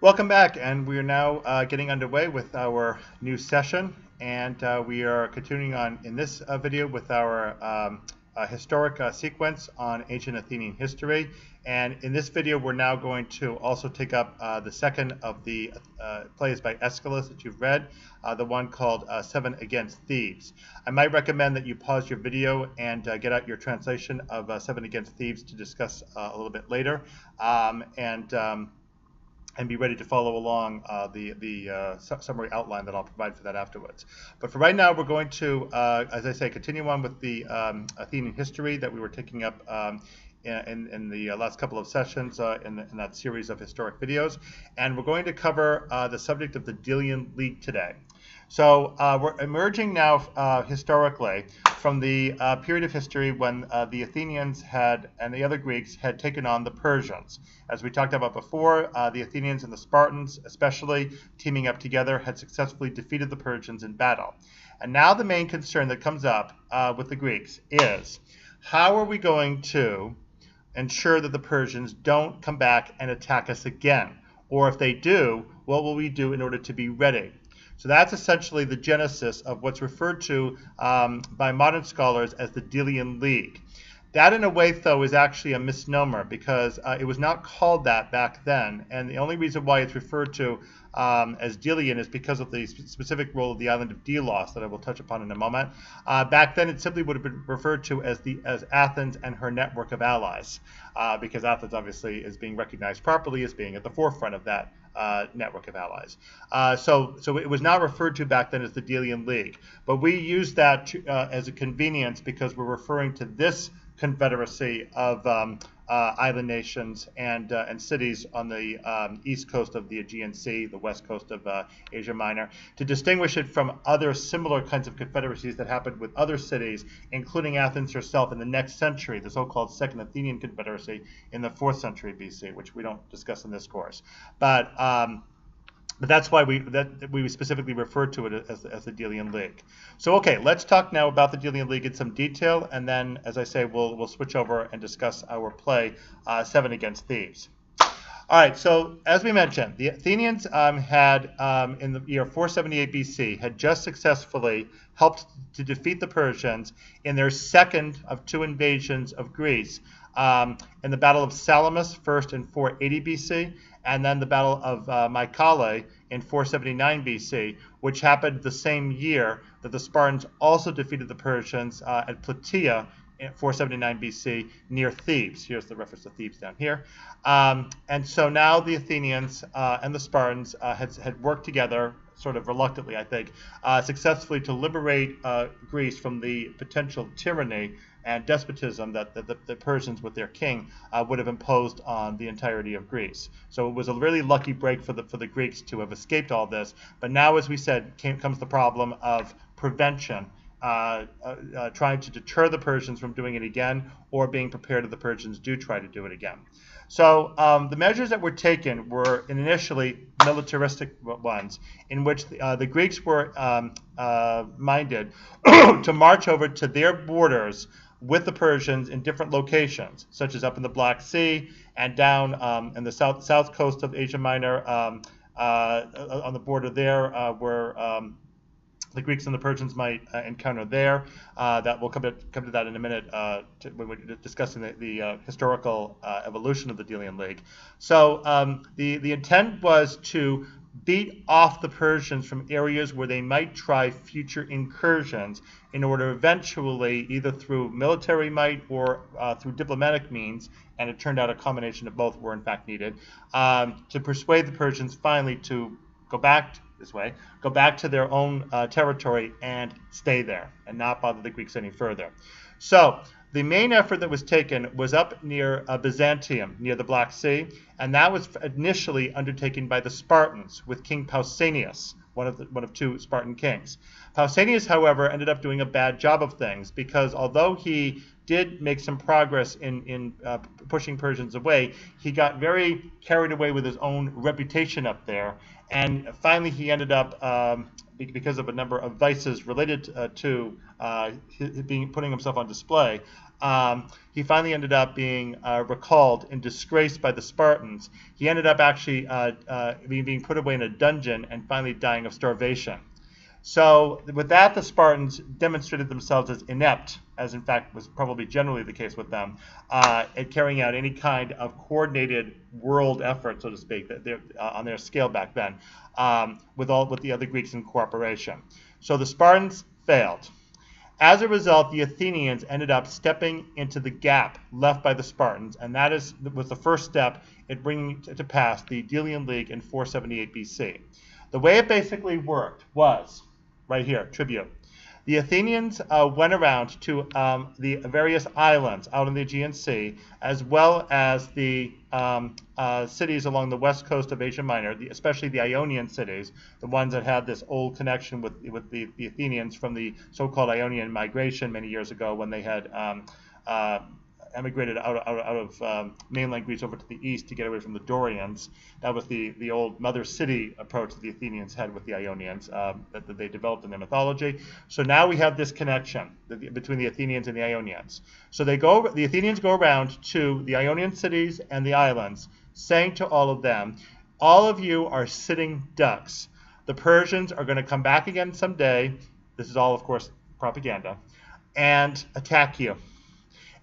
Welcome back, and we are now getting underway with our new session, and we are continuing on in this video with our historic sequence on ancient Athenian history. And in this video, we're now going to also take up the second of the plays by Aeschylus that you've read, the one called Seven Against Thebes. I might recommend that you pause your video and get out your translation of Seven Against Thebes to discuss a little bit later, and be ready to follow along the summary outline that I'll provide for that afterwards. But for right now, we're going to, as I say, continue on with the Athenian history that we were taking up in the last couple of sessions in that series of historic videos. And we're going to cover the subject of the Delian League today. So we're emerging now historically from the period of history when the Athenians and the other Greeks had taken on the Persians. As we talked about before, the Athenians and the Spartans, especially teaming up together, had successfully defeated the Persians in battle. And now the main concern that comes up with the Greeks is, how are we going to ensure that the Persians don't come back and attack us again? Or if they do, what will we do in order to be ready? So that's essentially the genesis of what's referred to by modern scholars as the Delian League. That, in a way, though, is actually a misnomer because it was not called that back then. And the only reason why it's referred to as Delian is because of the specific role of the island of Delos that I will touch upon in a moment. Back then, it simply would have been referred to as Athens and her network of allies, because Athens obviously is being recognized properly as being at the forefront of that network of allies. So it was not referred to back then as the Delian League, but we use that as a convenience because we're referring to this confederacy of island nations and cities on the east coast of the Aegean Sea, the west coast of Asia Minor, to distinguish it from other similar kinds of confederacies that happened with other cities, including Athens herself in the next century, the so-called Second Athenian Confederacy in the 4th century BC, which we don't discuss in this course. But that's why we specifically refer to it as the Delian League. So, okay, let's talk now about the Delian League in some detail, and then, as I say, we'll switch over and discuss our play, Seven Against Thebes. All right, so as we mentioned, the Athenians had, in the year 478 BC, had just successfully helped to defeat the Persians in their second of 2 invasions of Greece, in the Battle of Salamis, first in 480 BC, and then the Battle of Mycale in 479 BC, which happened the same year that the Spartans also defeated the Persians at Plataea in 479 BC near Thebes. Here's the reference to Thebes down here. And so now the Athenians and the Spartans had worked together, sort of reluctantly, I think, successfully to liberate Greece from the potential tyranny and despotism that the Persians with their king would have imposed on the entirety of Greece. So it was a really lucky break for the Greeks to have escaped all this. But now, as we said, comes the problem of prevention, trying to deter the Persians from doing it again, or being prepared if the Persians do try to do it again. So the measures that were taken were initially militaristic ones, in which the Greeks were minded to march over to their borders with the Persians in different locations, such as up in the Black Sea and down in the south coast of Asia Minor, on the border there where the Greeks and the Persians might encounter there. That we'll come to that in a minute when we're discussing the historical evolution of the Delian League. So the intent was to beat off the Persians from areas where they might try future incursions in order eventually, either through military might or through diplomatic means, and it turned out a combination of both were in fact needed, to persuade the Persians finally to go back to their own territory and stay there and not bother the Greeks any further. So the main effort that was taken was up near Byzantium, near the Black Sea, and that was initially undertaken by the Spartans with King Pausanias, one of 2 Spartan kings. Pausanias, however, ended up doing a bad job of things because although he did make some progress in pushing Persians away, he got very carried away with his own reputation up there, and finally he ended up, because of a number of vices related to putting himself on display, he finally ended up being recalled and disgraced by the Spartans. He ended up actually being put away in a dungeon and finally dying of starvation. So with that, the Spartans demonstrated themselves as inept, as in fact was probably generally the case with them, at carrying out any kind of coordinated world effort, so to speak, on their scale back then, with the other Greeks in cooperation. So the Spartans failed. As a result, the Athenians ended up stepping into the gap left by the Spartans, and that was the first step in bringing to pass the Delian League in 478 BC. The way it basically worked was, right here, tribute. The Athenians went around to the various islands out in the Aegean Sea, as well as the cities along the west coast of Asia Minor, especially the Ionian cities, the ones that had this old connection with the Athenians from the so-called Ionian migration many years ago, when they had emigrated out of mainland Greece over to the east to get away from the Dorians. That was the old mother city approach that the Athenians had with the Ionians that they developed in their mythology. So now we have this connection between the Athenians and the Ionians. So the Athenians go around to the Ionian cities and the islands, saying to all of them, all of you are sitting ducks. The Persians are going to come back again someday. This is all, of course, propaganda, and attack you.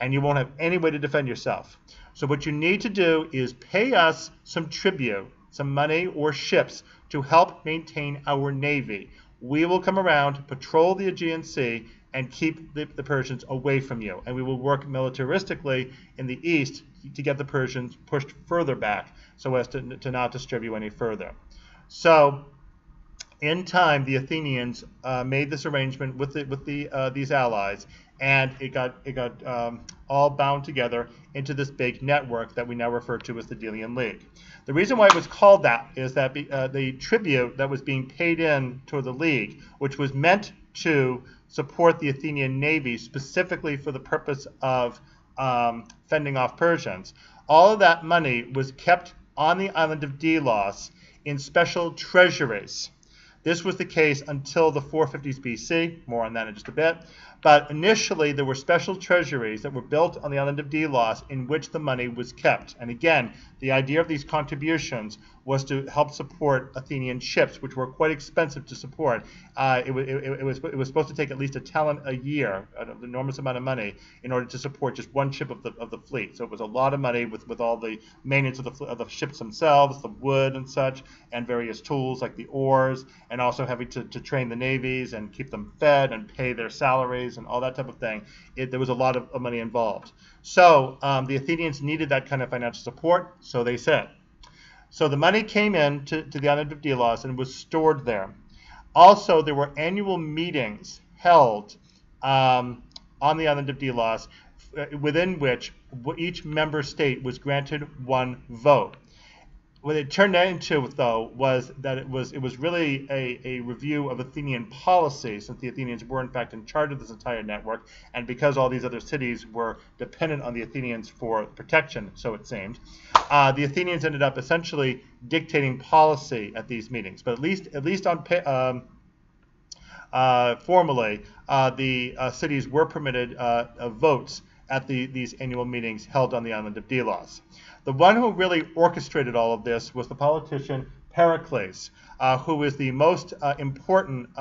And you won't have any way to defend yourself. So what you need to do is pay us some tribute, some money or ships, to help maintain our navy. We will come around, patrol the Aegean Sea, and keep the Persians away from you. And we will work militaristically in the east to get the Persians pushed further back so as to not disturb you any further. So in time, the Athenians made this arrangement with these allies, and it got all bound together into this big network that we now refer to as the Delian League. The reason why it was called that is that the tribute that was being paid in to the League, which was meant to support the Athenian navy specifically for the purpose of fending off Persians, all of that money was kept on the island of Delos in special treasuries. This was the case until the 450s BC, more on that in just a bit. But initially, there were special treasuries that were built on the island of Delos in which the money was kept. And again, the idea of these contributions was to help support Athenian ships, which were quite expensive to support. It was supposed to take at least a talent a year, an enormous amount of money, in order to support just one ship of the fleet. So it was a lot of money with all the maintenance of the ships themselves, the wood and such, and various tools like the oars, and also having to train the navies and keep them fed and pay their salaries and all that type of thing. There was a lot of money involved. So the Athenians needed that kind of financial support, so they said. So the money came in to the island of Delos and was stored there. Also, there were annual meetings held on the island of Delos, within which each member state was granted one vote. What it turned into, though, was that it was really a review of Athenian policy, since the Athenians were, in fact, in charge of this entire network, and because all these other cities were dependent on the Athenians for protection, so it seemed. The Athenians ended up essentially dictating policy at these meetings, but at least on formally, the cities were permitted votes at these annual meetings held on the island of Delos. The one who really orchestrated all of this was the politician Pericles, who is the most important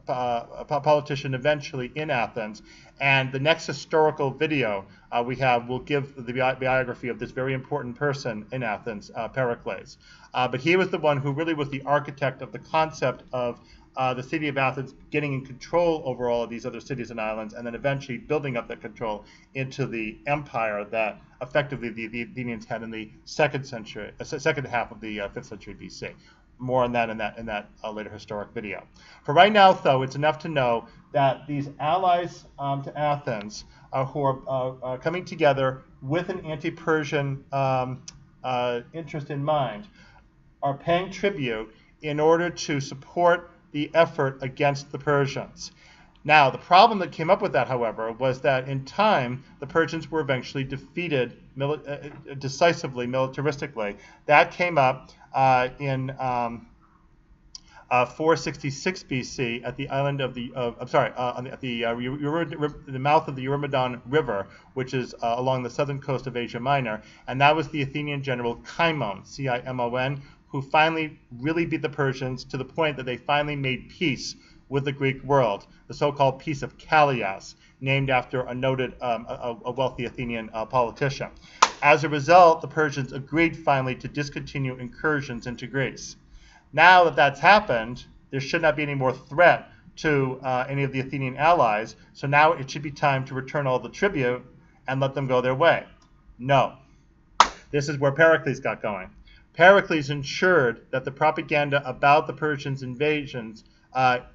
politician eventually in Athens. And the next historical video we have will give the biography of this very important person in Athens, Pericles. But he was the one who really was the architect of the concept of the city of Athens getting in control over all of these other cities and islands, and then eventually building up that control into the empire that effectively the Athenians had in the second half of the 5th century BC. More on that in that later historic video. For right now, though, it's enough to know that these allies to Athens, who are coming together with an anti-Persian interest in mind, are paying tribute in order to support the effort against the Persians. Now, the problem that came up with that, however, was that in time, the Persians were eventually defeated decisively, militaristically. That came up in 466 BC at the island of the, at the mouth of the Eurymedon River, which is along the southern coast of Asia Minor, and that was the Athenian general Cimon, C-I-M-O-N, who finally really beat the Persians to the point that they finally made peace with the Greek world, the so-called Peace of Callias, named after a noted, a wealthy Athenian politician. As a result, the Persians agreed finally to discontinue incursions into Greece. Now that that's happened, there should not be any more threat to any of the Athenian allies, so now it should be time to return all the tribute and let them go their way. No. This is where Pericles got going. Pericles ensured that the propaganda about the Persians' invasions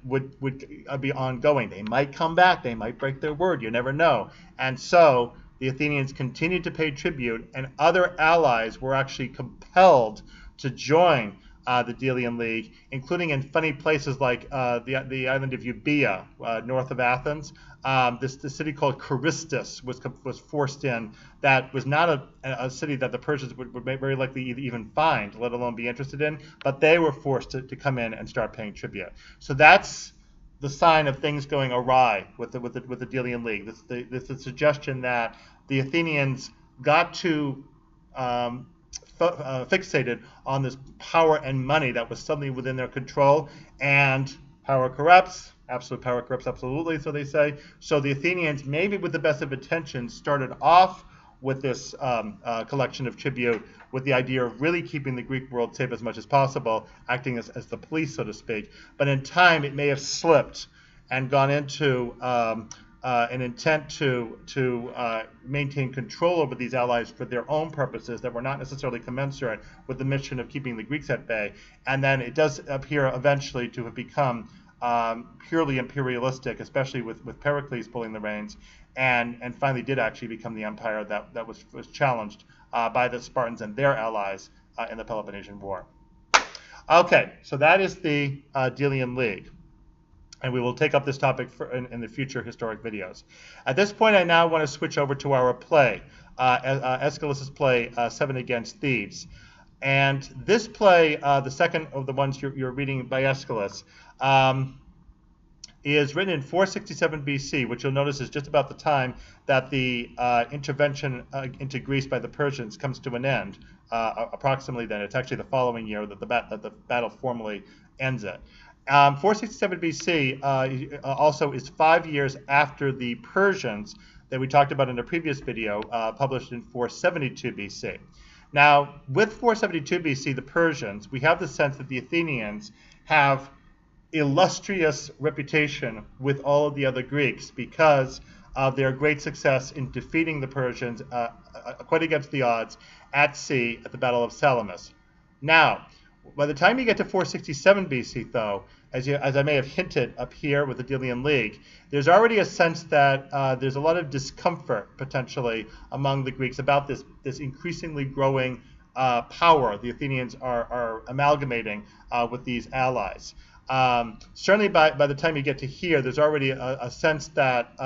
would be ongoing. They might come back, they might break their word, you never know. And so the Athenians continued to pay tribute, and other allies were actually compelled to join the Delian League, including in funny places like the island of Euboea, north of Athens. This city called Charistus was forced in. That was not a city that the Persians would very likely even find, let alone be interested in, but they were forced to come in and start paying tribute. So that's the sign of things going awry with the Delian League. This the suggestion that the Athenians got too fixated on this power and money that was suddenly within their control, and power corrupts. Absolute power corrupts absolutely, so they say. So the Athenians, maybe with the best of intentions, started off with this collection of tribute with the idea of really keeping the Greek world safe as much as possible, acting as the police, so to speak. But in time, it may have slipped and gone into an intent to maintain control over these allies for their own purposes that were not necessarily commensurate with the mission of keeping the Greeks at bay. And then it does appear eventually to have become purely imperialistic, especially with Pericles pulling the reins, and finally did actually become the empire that was challenged by the Spartans and their allies in the Peloponnesian War. Okay, so that is the Delian League. And we will take up this topic in the future historic videos. At this point, I now want to switch over to our play, Aeschylus' play, Seven Against Thebes. And this play, the second of the ones you're reading by Aeschylus, is written in 467 BC, which you'll notice is just about the time that the intervention into Greece by the Persians comes to an end. Approximately then, it's actually the following year that the battle formally ends it. 467 BC also is 5 years after the Persians that we talked about in a previous video, published in 472 BC. Now, with 472 BC, the Persians, we have the sense that the Athenians have illustrious reputation with all of the other Greeks because of their great success in defeating the Persians quite against the odds at sea at the Battle of Salamis. Now, by the time you get to 467 BC, though, as I may have hinted up here with the Delian League, there's already a sense that there's a lot of discomfort, potentially, among the Greeks about this increasingly growing power the Athenians are amalgamating with these allies. Certainly by the time you get to here, there's already a sense that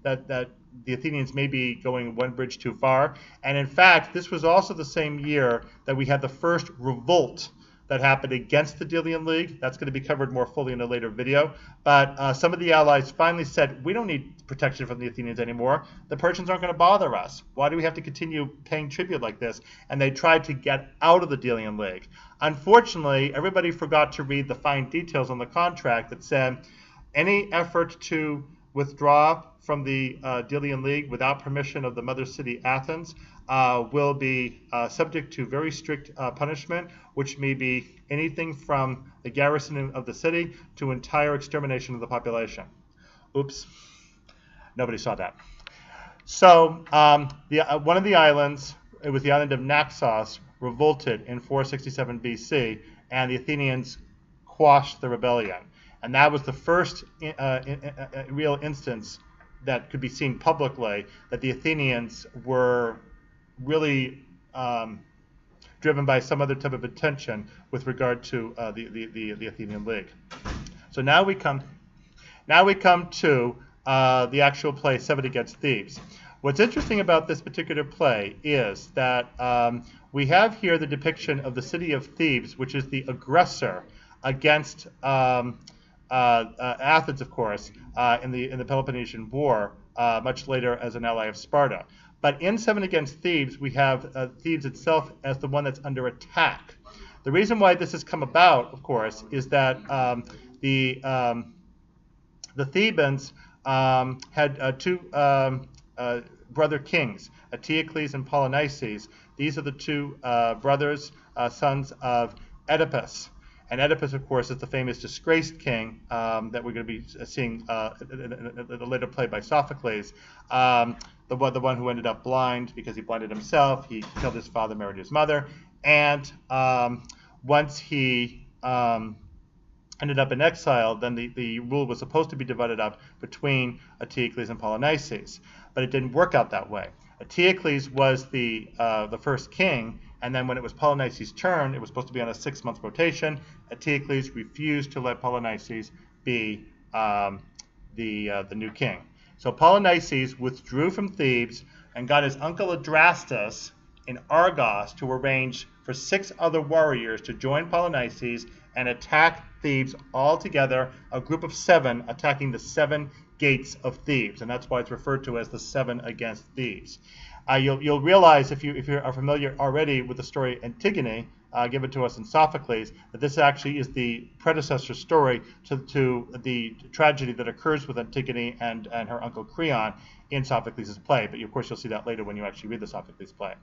that the Athenians may be going one bridge too far. And in fact, this was also the same year that we had the first revolt that happened against the Delian League. That's going to be covered more fully in a later video. But some of the allies finally said, we don't need protection from the Athenians anymore. The Persians aren't going to bother us. Why do we have to continue paying tribute like this? And they tried to get out of the Delian League. Unfortunately, everybody forgot to read the fine details on the contract that said any effort to withdraw from the Delian League without permission of the mother city Athens will be subject to very strict punishment, which may be anything from the garrison of the city to entire extermination of the population. Oops, nobody saw that. So one of the islands, it was the island of Naxos, revolted in 467 BC, and the Athenians quashed the rebellion. And that was the first real instance that could be seen publicly that the Athenians were really driven by some other type of intention with regard to the Athenian League. So now we come Now we come to the actual play 7 Against Thebes. What's interesting about this particular play is that we have here the depiction of the city of Thebes, which is the aggressor against Athens, of course, in the Peloponnesian War, much later as an ally of Sparta. But in 7 Against Thebes, we have Thebes itself as the one that's under attack. The reason why this has come about, of course, is that the Thebans had two brother kings, Eteocles and Polynices. These are the two brothers, sons of Oedipus. And Oedipus, of course, is the famous disgraced king that we're going to be seeing in a later play by Sophocles. The one who ended up blind because he blinded himself. He killed his father, married his mother. And once he ended up in exile, then the rule was supposed to be divided up between Eteocles and Polynices. But it didn't work out that way. Eteocles was the first king, and then when it was Polynices' turn, it was supposed to be on a 6-month rotation. Eteocles refused to let Polynices be the new king. So Polynices withdrew from Thebes and got his uncle Adrastus in Argos to arrange for 6 other warriors to join Polynices and attack Thebes all together, a group of 7 attacking the 7 gates of Thebes, and that's why it's referred to as the 7 Against Thebes. You'll realize if you are familiar already with the story Antigone, given to us in Sophocles, that this actually is the predecessor story to the tragedy that occurs with Antigone and her uncle Creon in Sophocles' play. But of course you'll see that later when you actually read the Sophocles play.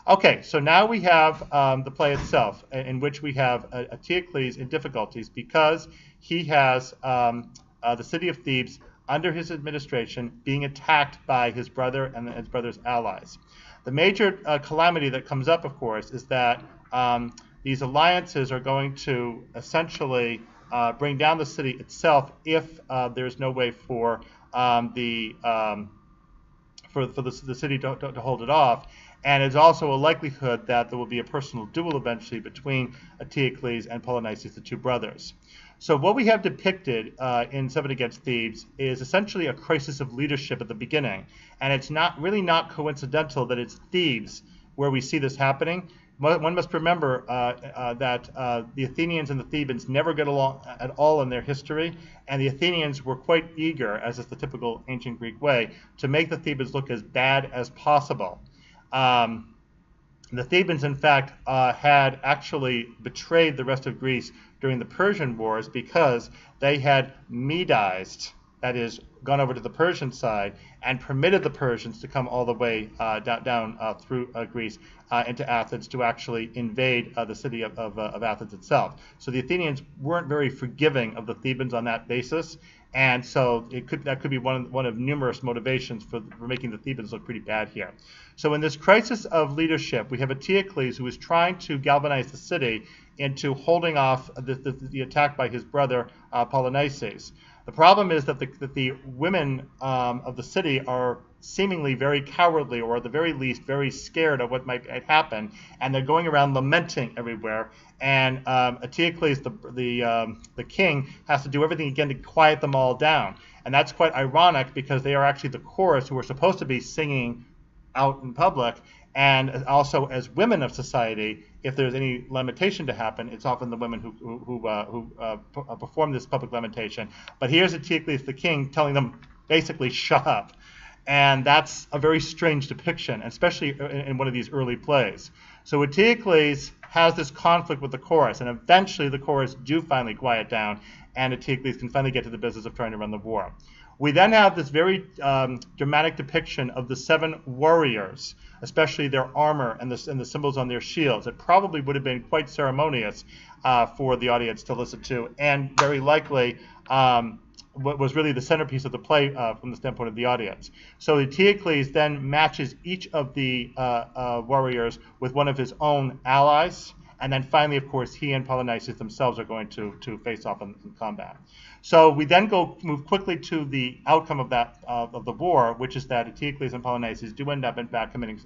Okay, so now we have the play itself, in which we have Eteocles in difficulties because he has the city of Thebes under his administration being attacked by his brother and his brother's allies. The major calamity that comes up, of course, is that these alliances are going to essentially bring down the city itself if there's no way for the city to hold it off. And there's also a likelihood that there will be a personal duel eventually between Eteocles and Polynices, the two brothers. So what we have depicted in 7 Against Thebes is essentially a crisis of leadership at the beginning. And it's really not coincidental that it's Thebes where we see this happening. One must remember that the Athenians and the Thebans never get along at all in their history, and the Athenians were quite eager, as is the typical ancient Greek way, to make the Thebans look as bad as possible. The Thebans, in fact, had actually betrayed the rest of Greece during the Persian Wars because they had Medized, that is, gone over to the Persian side and permitted the Persians to come all the way down through Greece into Athens to actually invade the city of Athens itself. So the Athenians weren't very forgiving of the Thebans on that basis, and so that could be one of numerous motivations for making the Thebans look pretty bad here. So in this crisis of leadership, we have Eteocles who is trying to galvanize the city into holding off the attack by his brother Polynices. The problem is that the women of the city are seemingly very cowardly, or at the very least very scared of what might happen, and they're going around lamenting everywhere. And Eteocles, the king, has to do everything again to quiet them all down. And that's quite ironic because they are actually the chorus who are supposed to be singing out in public, and also as women of society, if there's any lamentation to happen, it's often the women who perform this public lamentation. But here's Eteocles, the king, telling them basically shut up. And that's a very strange depiction, especially in one of these early plays. So Eteocles has this conflict with the chorus, and eventually the chorus do finally quiet down, and Eteocles can finally get to the business of trying to run the war. We then have this very dramatic depiction of the 7 warriors, especially their armor and the symbols on their shields. It probably would have been quite ceremonious for the audience to listen to, and very likely what was really the centerpiece of the play from the standpoint of the audience. So Eteocles then matches each of the warriors with one of his own allies, and then finally, of course, he and Polynices themselves are going to face off in combat. So we then move quickly to the outcome of that of the war, which is that Eteocles and Polynices do end up, in fact, committing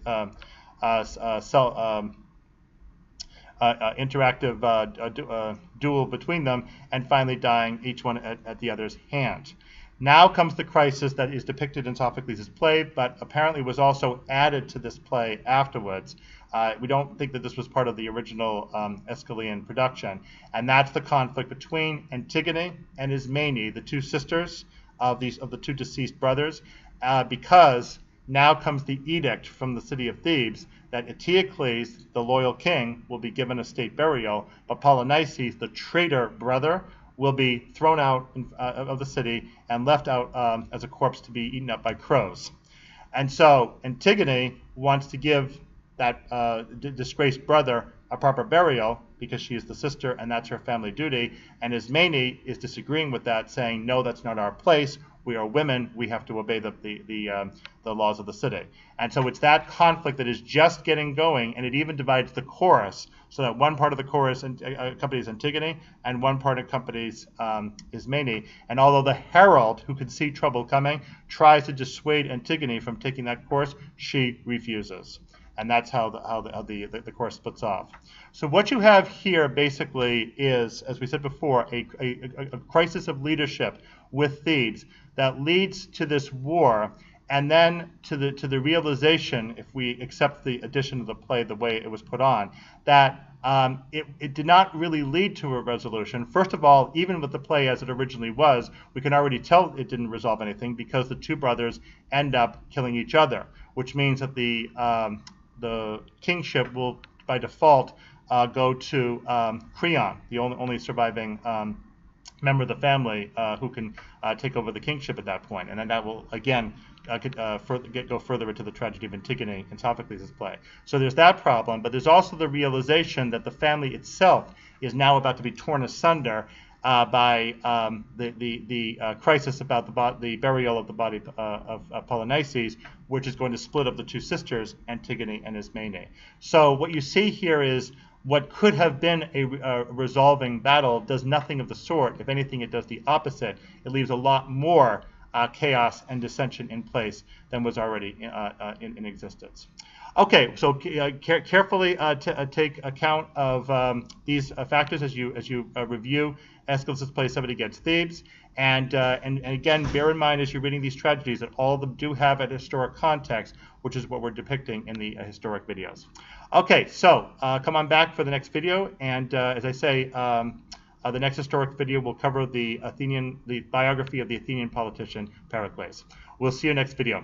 interactive duel between them, and finally dying each one at the other's hand. Now comes the crisis that is depicted in Sophocles' play, but apparently was also added to this play afterwards. We don't think that this was part of the original Aeschylean production. And that's the conflict between Antigone and Ismene, the two sisters of the two deceased brothers, because now comes the edict from the city of Thebes that Eteocles, the loyal king, will be given a state burial, but Polynices, the traitor brother, will be thrown out of the city and left out as a corpse to be eaten up by crows. And so Antigone wants to give that disgraced brother a proper burial because she is the sister and that's her family duty. And Ismene is disagreeing with that, saying, no, that's not our place. We are women. We have to obey the laws of the city. And so it's that conflict that is just getting going, and it even divides the chorus so that one part of the chorus accompanies Antigone and one part accompanies Ismene. And although the herald, who can see trouble coming, tries to dissuade Antigone from taking that course, she refuses. And that's how the course splits off. So what you have here basically is, as we said before, a crisis of leadership with Thebes that leads to this war, and then to the realization, if we accept the addition of the play the way it was put on, that it did not really lead to a resolution. First of all, even with the play as it originally was, we can already tell it didn't resolve anything because the two brothers end up killing each other, which means that the kingship will, by default, go to Creon, the only surviving member of the family who can take over the kingship at that point. And then that will, again, go further into the tragedy of Antigone in Sophocles' play. So there's that problem, but there's also the realization that the family itself is now about to be torn asunder by the crisis about the burial of the body of Polynices, which is going to split up the two sisters, Antigone and Ismene. So what you see here is what could have been a resolving battle does nothing of the sort. If anything, it does the opposite. It leaves a lot more chaos and dissension in place than was already in existence. Okay, so carefully take account of these factors as you review Aeschylus' play 70 Against Thebes, and again, bear in mind as you're reading these tragedies that all of them do have a historic context, which is what we're depicting in the historic videos. Okay, so come on back for the next video, and as I say, the next historic video will cover the biography of the Athenian politician Pericles. We'll see you next video.